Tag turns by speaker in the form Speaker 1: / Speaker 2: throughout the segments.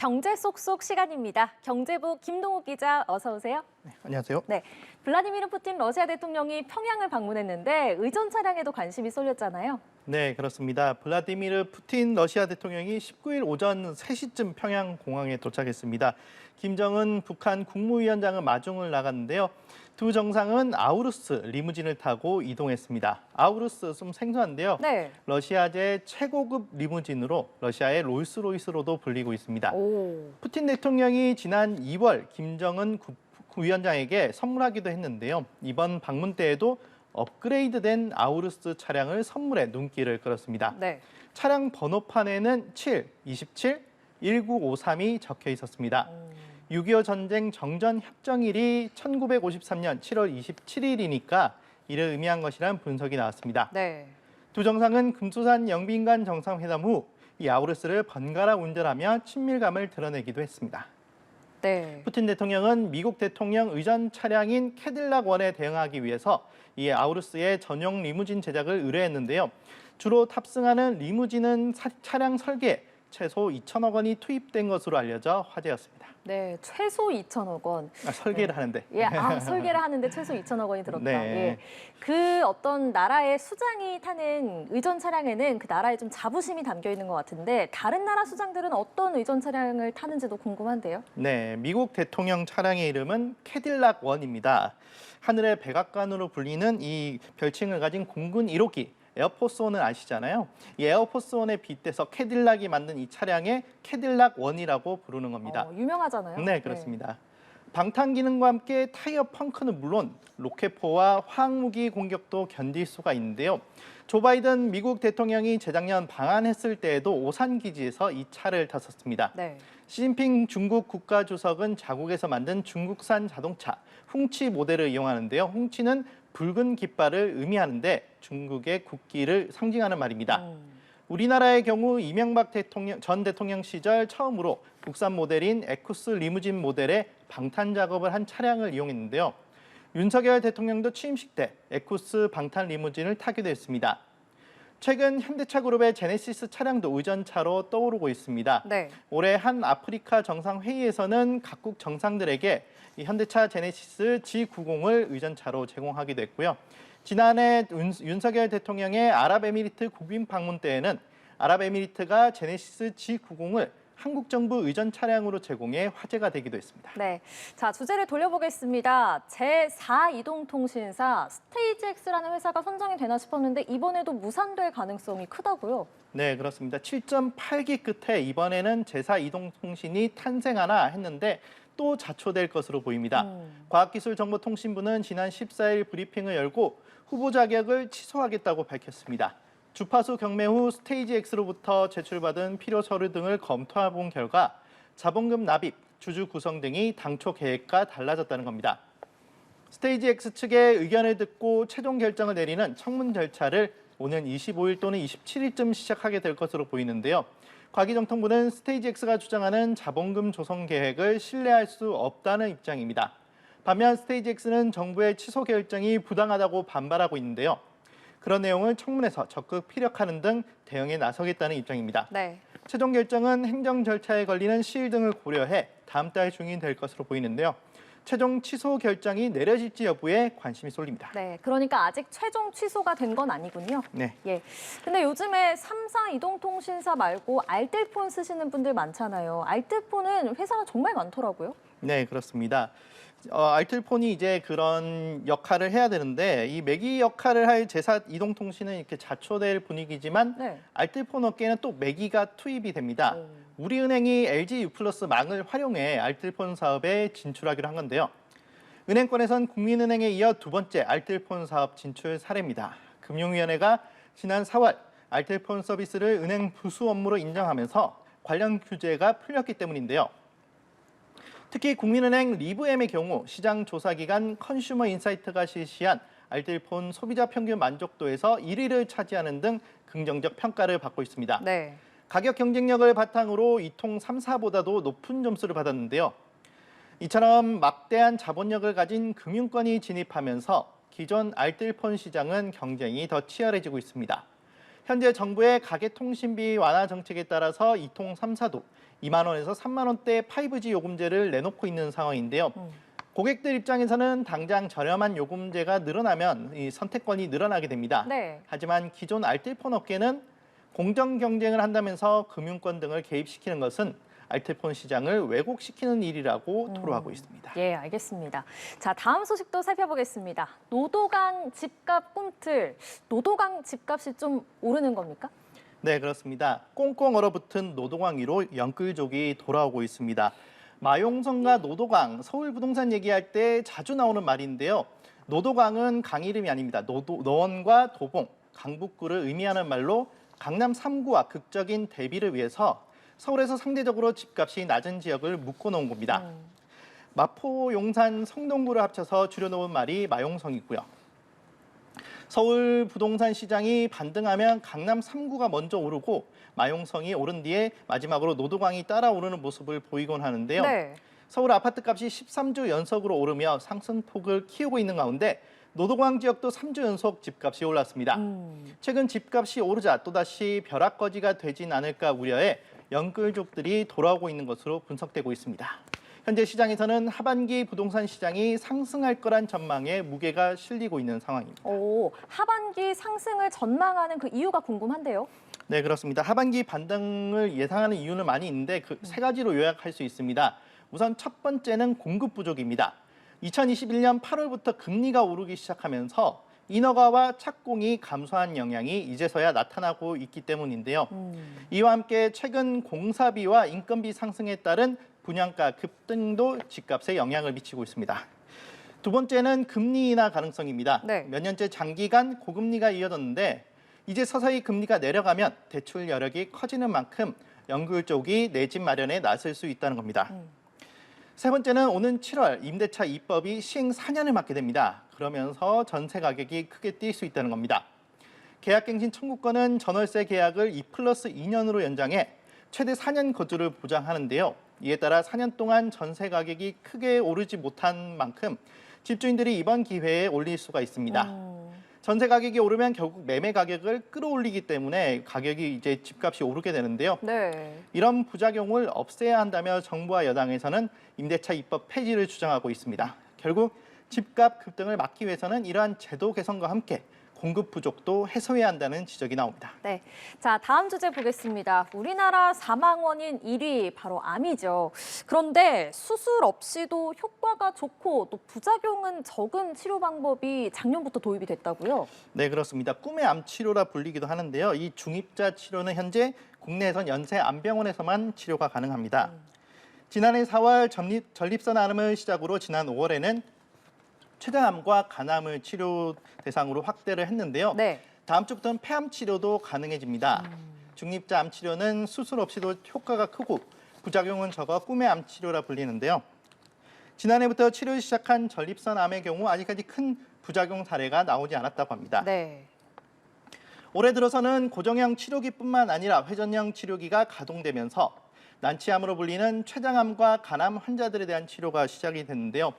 Speaker 1: 경제 쏙쏙 시간입니다. 경제부 김동욱 기자 어서 오세요.
Speaker 2: 네, 안녕하세요.
Speaker 1: 네, 블라디미르 푸틴 러시아 대통령이 평양을 방문했는데 의전 차량에도 관심이 쏠렸잖아요.
Speaker 2: 네, 그렇습니다. 블라디미르 푸틴 러시아 대통령이 19일 오전 3시쯤 평양 공항에 도착했습니다. 김정은 북한 국무위원장은 마중을 나갔는데요. 두 정상은 아우루스 리무진을 타고 이동했습니다. 아우루스 좀 생소한데요.
Speaker 1: 네.
Speaker 2: 러시아제 최고급 리무진으로 러시아의 롤스로이스로도 불리고 있습니다.
Speaker 1: 오.
Speaker 2: 푸틴 대통령이 지난 2월 김정은 국무위원장에게 선물하기도 했는데요. 이번 방문 때에도 업그레이드된 아우루스 차량을 선물해 눈길을 끌었습니다.
Speaker 1: 네.
Speaker 2: 차량 번호판에는 7, 27, 1953이 적혀 있었습니다. 6.25 전쟁 정전 협정일이 1953년 7월 27일이니까 이를 의미한 것이란 분석이 나왔습니다.
Speaker 1: 네.
Speaker 2: 두 정상은 금수산 영빈관 정상회담 후 이 아우루스를 번갈아 운전하며 친밀감을 드러내기도 했습니다.
Speaker 1: 네.
Speaker 2: 푸틴 대통령은 미국 대통령 의전 차량인 캐딜락 원에 대응하기 위해서 이 아우루스의 전용 리무진 제작을 의뢰했는데요. 주로 탑승하는 리무진은 차량 설계에 최소 2천억 원이 투입된 것으로 알려져 화제였습니다.
Speaker 1: 네, 최소 2천억 원.
Speaker 2: 설계를
Speaker 1: 네.
Speaker 2: 하는데.
Speaker 1: 예, 설계를 하는데 최소 2천억 원이 들었다.
Speaker 2: 네.
Speaker 1: 예. 그 어떤 나라의 수장이 타는 의전 차량에는 그 나라의 좀 자부심이 담겨 있는 것 같은데 다른 나라 수장들은 어떤 의전 차량을 타는지도 궁금한데요.
Speaker 2: 네, 미국 대통령 차량의 이름은 캐딜락 원입니다. 하늘의 백악관으로 불리는 이 별칭을 가진 공군 1호기 에어포스원은 아시잖아요. 이 에어포스원에 빗대서 캐딜락이 만든 이 차량에 캐딜락 원이라고 부르는 겁니다.
Speaker 1: 유명하잖아요.
Speaker 2: 네, 그렇습니다. 방탄 기능과 함께 타이어 펑크는 물론 로켓포와 화학무기 공격도 견딜 수가 있는데요. 조 바이든 미국 대통령이 재작년 방한했을 때에도 오산 기지에서 이 차를 탔었습니다.
Speaker 1: 네.
Speaker 2: 시진핑 중국 국가주석은 자국에서 만든 중국산 자동차 훔치 모델을 이용하는데요. 훔치는 붉은 깃발을 의미하는데 중국의 국기를 상징하는 말입니다. 우리나라의 경우 이명박 전 대통령 시절 처음으로 국산 모델인 에쿠스 리무진 모델의 방탄 작업을 한 차량을 이용했는데요. 윤석열 대통령도 취임식 때 에쿠스 방탄 리무진을 타기도 했습니다. 최근 현대차 그룹의 제네시스 차량도 의전차로 떠오르고 있습니다.
Speaker 1: 네.
Speaker 2: 올해 한 아프리카 정상회의에서는 각국 정상들에게 이 현대차 제네시스 G90을 의전차로 제공하기도 했고요. 지난해 윤석열 대통령의 아랍에미리트 국빈 방문 때에는 아랍에미리트가 제네시스 G90을 한국 정부 의전 차량으로 제공해 화제가 되기도 했습니다.
Speaker 1: 네, 자 주제를 돌려보겠습니다. 제4이동통신사 스테이지X라는 회사가 선정이 되나 싶었는데 이번에도 무산될 가능성이 크다고요?
Speaker 2: 네, 그렇습니다. 7.8기 끝에 이번에는 제4이동통신이 탄생하나 했는데 또 자초될 것으로 보입니다. 과학기술정보통신부는 지난 14일 브리핑을 열고 후보 자격을 취소하겠다고 밝혔습니다. 주파수 경매 후 스테이지X로부터 제출받은 필요 서류 등을 검토해본 결과 자본금 납입, 주주 구성 등이 당초 계획과 달라졌다는 겁니다. 스테이지X 측의 의견을 듣고 최종 결정을 내리는 청문 절차를 오는 25일 또는 27일쯤 시작하게 될 것으로 보이는데요. 과기정통부는 스테이지X가 주장하는 자본금 조성 계획을 신뢰할 수 없다는 입장입니다. 반면 스테이지X는 정부의 취소 결정이 부당하다고 반발하고 있는데요. 그런 내용을 청문회에서 적극 피력하는 등 대응에 나서겠다는 입장입니다.
Speaker 1: 네.
Speaker 2: 최종 결정은 행정 절차에 걸리는 시일 등을 고려해 다음 달 중이 될 것으로 보이는데요. 최종 취소 결정이 내려질지 여부에 관심이 쏠립니다.
Speaker 1: 네, 그러니까 아직 최종 취소가 된 건 아니군요.
Speaker 2: 네.
Speaker 1: 예. 근데 요즘에 3사 이동통신사 말고 알뜰폰 쓰시는 분들 많잖아요. 알뜰폰은 회사가 정말 많더라고요.
Speaker 2: 네, 그렇습니다. 알뜰폰이 이제 그런 역할을 해야 되는데 이 매기 역할을 할 제사 이동통신은 이렇게 자초될 분위기지만
Speaker 1: 네.
Speaker 2: 알뜰폰 업계에는 또 매기가 투입이 됩니다. 우리은행이 LG U+ 망을 활용해 알뜰폰 사업에 진출하기로 한 건데요. 은행권에선 국민은행에 이어 두 번째 알뜰폰 사업 진출 사례입니다. 금융위원회가 지난 4월 알뜰폰 서비스를 은행 부수 업무로 인정하면서 관련 규제가 풀렸기 때문인데요. 특히 국민은행 리브엠의 경우 시장 조사 기관 컨슈머 인사이트가 실시한 알뜰폰 소비자 평균 만족도에서 1위를 차지하는 등 긍정적 평가를 받고 있습니다.
Speaker 1: 네.
Speaker 2: 가격 경쟁력을 바탕으로 이통 3사보다도 높은 점수를 받았는데요. 이처럼 막대한 자본력을 가진 금융권이 진입하면서 기존 알뜰폰 시장은 경쟁이 더 치열해지고 있습니다. 현재 정부의 가계통신비 완화 정책에 따라서 이통 3사도 2만 원에서 3만 원대 5G 요금제를 내놓고 있는 상황인데요. 고객들 입장에서는 당장 저렴한 요금제가 늘어나면 이 선택권이 늘어나게 됩니다.
Speaker 1: 네.
Speaker 2: 하지만 기존 알뜰폰 업계는 공정 경쟁을 한다면서 금융권 등을 개입시키는 것은 알뜰폰 시장을 왜곡시키는 일이라고 토로하고 있습니다.
Speaker 1: 예, 알겠습니다. 자, 다음 소식도 살펴보겠습니다. 노도강 집값 꿈틀. 노도강 집값이 좀 오르는 겁니까?
Speaker 2: 네, 그렇습니다. 꽁꽁 얼어붙은 노도강 위로 연끌족이 돌아오고 있습니다. 마용성과 노도강, 서울 부동산 얘기할 때 자주 나오는 말인데요. 노도강은 강 이름이 아닙니다. 노원과 도봉, 강북구를 의미하는 말로 강남 3구와 극적인 대비를 위해서 서울에서 상대적으로 집값이 낮은 지역을 묶어놓은 겁니다. 마포, 용산, 성동구를 합쳐서 줄여놓은 말이 마용성이고요. 서울 부동산 시장이 반등하면 강남 3구가 먼저 오르고 마용성이 오른 뒤에 마지막으로 노도강이 따라오르는 모습을 보이곤 하는데요.
Speaker 1: 네.
Speaker 2: 서울 아파트값이 13주 연속으로 오르며 상승폭을 키우고 있는 가운데 노도강 지역도 3주 연속 집값이 올랐습니다. 최근 집값이 오르자 또다시 벼락거지가 되진 않을까 우려해 연끌족들이 돌아오고 있는 것으로 분석되고 있습니다. 현재 시장에서는 하반기 부동산 시장이 상승할 거란 전망에 무게가 실리고 있는 상황입니다.
Speaker 1: 오, 하반기 상승을 전망하는 그 이유가 궁금한데요.
Speaker 2: 네, 그렇습니다. 하반기 반등을 예상하는 이유는 많이 있는데 그 세 가지로 요약할 수 있습니다. 우선 첫 번째는 공급 부족입니다. 2021년 8월부터 금리가 오르기 시작하면서 인허가와 착공이 감소한 영향이 이제서야 나타나고 있기 때문인데요. 이와 함께 최근 공사비와 인건비 상승에 따른 분양가 급등도 집값에 영향을 미치고 있습니다. 두 번째는 금리 인하 가능성입니다.
Speaker 1: 네.
Speaker 2: 몇 년째 장기간 고금리가 이어졌는데 이제 서서히 금리가 내려가면 대출 여력이 커지는 만큼 연끌 쪽이 내 집 마련에 나설 수 있다는 겁니다. 세 번째는 오는 7월 임대차 입법이 시행 4년을 맞게 됩니다. 그러면서 전세 가격이 크게 뛸 수 있다는 겁니다. 계약갱신 청구권은 전월세 계약을 2+2년으로 연장해 최대 4년 거주를 보장하는데요. 이에 따라 4년 동안 전세 가격이 크게 오르지 못한 만큼 집주인들이 이번 기회에 올릴 수가 있습니다. 전세 가격이 오르면 결국 매매 가격을 끌어올리기 때문에 가격이 이제 집값이 오르게 되는데요.
Speaker 1: 네.
Speaker 2: 이런 부작용을 없애야 한다며 정부와 여당에서는 임대차 입법 폐지를 주장하고 있습니다. 결국 집값 급등을 막기 위해서는 이러한 제도 개선과 함께 공급 부족도 해소해야 한다는 지적이 나옵니다.
Speaker 1: 네. 자, 다음 주제 보겠습니다. 우리나라 사망 원인 1위 바로 암이죠. 그런데 수술 없이도 효과가 좋고 또 부작용은 적은 치료 방법이 작년부터 도입이 됐다고요?
Speaker 2: 네, 그렇습니다. 꿈의 암 치료라 불리기도 하는데요. 이 중입자 치료는 현재 국내에선 연세 암병원에서만 치료가 가능합니다. 지난해 4월 전립선 암을 시작으로 지난 5월에는 췌장암과 간암을 치료 대상으로 확대를 했는데요.
Speaker 1: 네.
Speaker 2: 다음 주부터는 폐암 치료도 가능해집니다. 중립자 암 치료는 수술 없이도 효과가 크고 부작용은 적어 꿈의 암 치료라 불리는데요. 지난해부터 치료를 시작한 전립선 암의 경우 아직까지 큰 부작용 사례가 나오지 않았다고 합니다.
Speaker 1: 네.
Speaker 2: 올해 들어서는 고정형 치료기뿐만 아니라 회전형 치료기가 가동되면서 난치암으로 불리는 췌장암과 간암 환자들에 대한 치료가 시작이 됐는데요.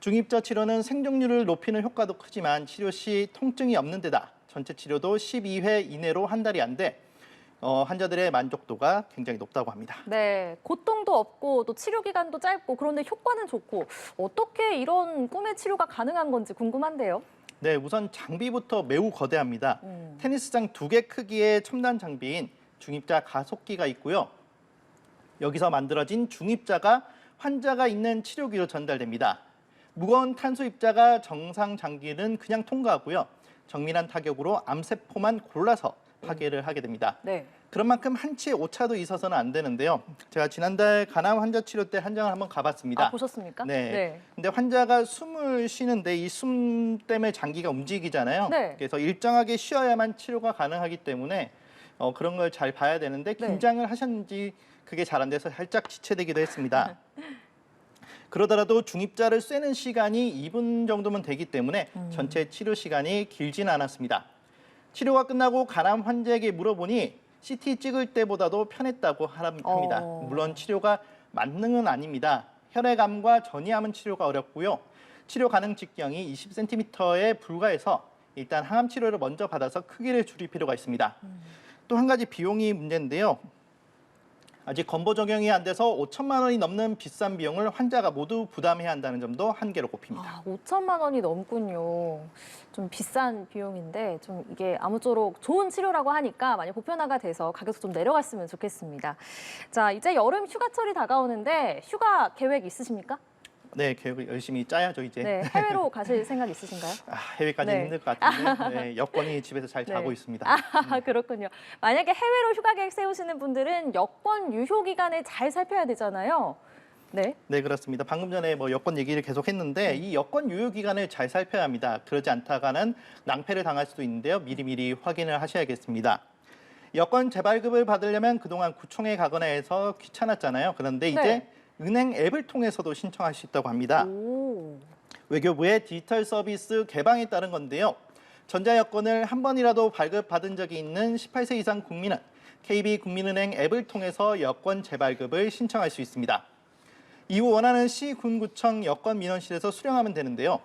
Speaker 2: 중입자 치료는 생존율을 높이는 효과도 크지만 치료 시 통증이 없는 데다 전체 치료도 12회 이내로 한 달이 안 돼 환자들의 만족도가 굉장히 높다고 합니다.
Speaker 1: 네, 고통도 없고 또 치료 기간도 짧고 그런데 효과는 좋고 어떻게 이런 꿈의 치료가 가능한 건지 궁금한데요.
Speaker 2: 네, 우선 장비부터 매우 거대합니다. 테니스장 2개 크기의 첨단 장비인 중입자 가속기가 있고요. 여기서 만들어진 중입자가 환자가 있는 치료기로 전달됩니다. 무거운 탄소 입자가 정상 장기는 그냥 통과하고요. 정밀한 타격으로 암세포만 골라서 파괴를 하게 됩니다.
Speaker 1: 네.
Speaker 2: 그런 만큼 한치의 오차도 있어서는 안 되는데요. 제가 지난달 간암 환자 치료 때 현장을 한번 가봤습니다.
Speaker 1: 아, 보셨습니까?
Speaker 2: 네. 근데 환자가 숨을 쉬는데 이 숨 때문에 장기가 움직이잖아요.
Speaker 1: 네.
Speaker 2: 그래서 일정하게 쉬어야만 치료가 가능하기 때문에 그런 걸 잘 봐야 되는데 긴장을 하셨는지 그게 잘 안 돼서 살짝 지체되기도 했습니다. 그러더라도 중입자를 쐬는 시간이 2분 정도면 되기 때문에 전체 치료 시간이 길지는 않았습니다. 치료가 끝나고 간암 환자에게 물어보니 CT 찍을 때보다도 편했다고 합니다. 물론 치료가 만능은 아닙니다. 혈액암과 전이암은 치료가 어렵고요. 치료 가능 직경이 20cm에 불과해서 일단 항암 치료를 먼저 받아서 크기를 줄일 필요가 있습니다. 또 한 가지 비용이 문제인데요. 아직 건보 적용이 안 돼서 5천만 원이 넘는 비싼 비용을 환자가 모두 부담해야 한다는 점도 한계로 꼽힙니다.
Speaker 1: 5천만 원이 넘군요. 좀 비싼 비용인데 좀 이게 아무쪼록 좋은 치료라고 하니까 많이 보편화가 돼서 가격도 좀 내려갔으면 좋겠습니다. 자, 이제 여름 휴가철이 다가오는데 휴가 계획 있으십니까?
Speaker 2: 네, 계획을 열심히 짜야죠, 이제.
Speaker 1: 네, 해외로 가실 생각 있으신가요?
Speaker 2: 해외까지
Speaker 1: 네.
Speaker 2: 힘들 것 같은데 네, 여건이 집에서 잘 자고
Speaker 1: 네.
Speaker 2: 있습니다.
Speaker 1: 그렇군요. 만약에 해외로 휴가 계획 세우시는 분들은 여권 유효 기간을 잘 살펴야 되잖아요. 네.
Speaker 2: 네, 그렇습니다. 방금 전에 여권 얘기를 계속 했는데 이 여권 유효 기간을 잘 살펴야 합니다. 그러지 않다가는 낭패를 당할 수도 있는데요. 미리미리 확인을 하셔야겠습니다. 여권 재발급을 받으려면 그동안 구청에 가거나 해서 귀찮았잖아요. 그런데 이제
Speaker 1: 네.
Speaker 2: 은행 앱을 통해서도 신청할 수 있다고 합니다.
Speaker 1: 오.
Speaker 2: 외교부의 디지털 서비스 개방에 따른 건데요. 전자여권을 한 번이라도 발급받은 적이 있는 18세 이상 국민은 KB국민은행 앱을 통해서 여권 재발급을 신청할 수 있습니다. 이후 원하는 시, 군, 구청 여권 민원실에서 수령하면 되는데요.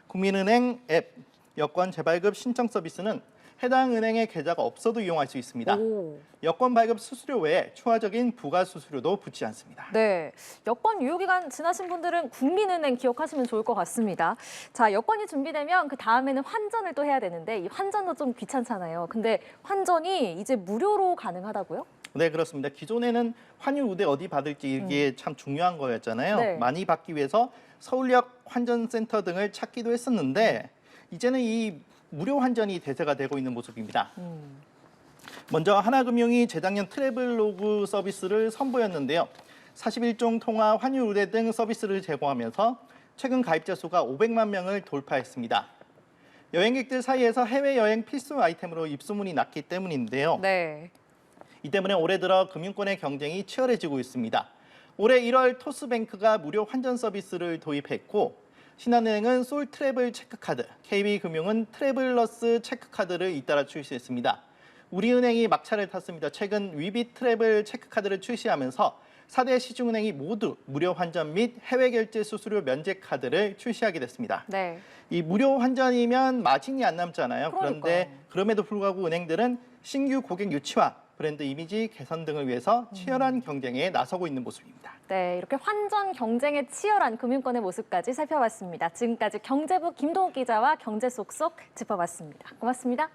Speaker 2: 국민은행 앱 여권 재발급 신청 서비스는 해당 은행의 계좌가 없어도 이용할 수 있습니다.
Speaker 1: 오.
Speaker 2: 여권 발급 수수료 외에 추가적인 부가 수수료도 붙지 않습니다.
Speaker 1: 네, 여권 유효 기간 지나신 분들은 국민은행 기억하시면 좋을 것 같습니다. 자, 여권이 준비되면 그 다음에는 환전을 또 해야 되는데 이 환전도 좀 귀찮잖아요. 근데 환전이 이제 무료로 가능하다고요?
Speaker 2: 네, 그렇습니다. 기존에는 환율 우대 어디 받을지 이게 참 중요한 거였잖아요.
Speaker 1: 네.
Speaker 2: 많이 받기 위해서 서울역 환전센터 등을 찾기도 했었는데 이제는 이 무료 환전이 대세가 되고 있는 모습입니다. 먼저 하나금융이 재작년 트래블로그 서비스를 선보였는데요. 41종 통화, 환율 우대 등 서비스를 제공하면서 최근 가입자 수가 500만 명을 돌파했습니다. 여행객들 사이에서 해외여행 필수 아이템으로 입소문이 났기 때문인데요.
Speaker 1: 네.
Speaker 2: 이 때문에 올해 들어 금융권의 경쟁이 치열해지고 있습니다. 올해 1월 토스뱅크가 무료 환전 서비스를 도입했고 신한은행은 솔 트래블 체크카드, KB금융은 트래블러스 체크카드를 잇따라 출시했습니다. 우리은행이 막차를 탔습니다. 최근 위빗 트래블 체크카드를 출시하면서 4대 시중은행이 모두 무료 환전 및 해외 결제 수수료 면제 카드를 출시하게 됐습니다.
Speaker 1: 네.
Speaker 2: 이 무료 환전이면 마진이 안 남잖아요. 그런데
Speaker 1: 그러니까요.
Speaker 2: 그럼에도 불구하고 은행들은 신규 고객 유치와 브랜드 이미지 개선 등을 위해서 치열한 경쟁에 나서고 있는 모습입니다.
Speaker 1: 네, 이렇게 환전 경쟁에 치열한 금융권의 모습까지 살펴봤습니다. 지금까지 경제부 김동욱 기자와 경제 속속 짚어봤습니다. 고맙습니다.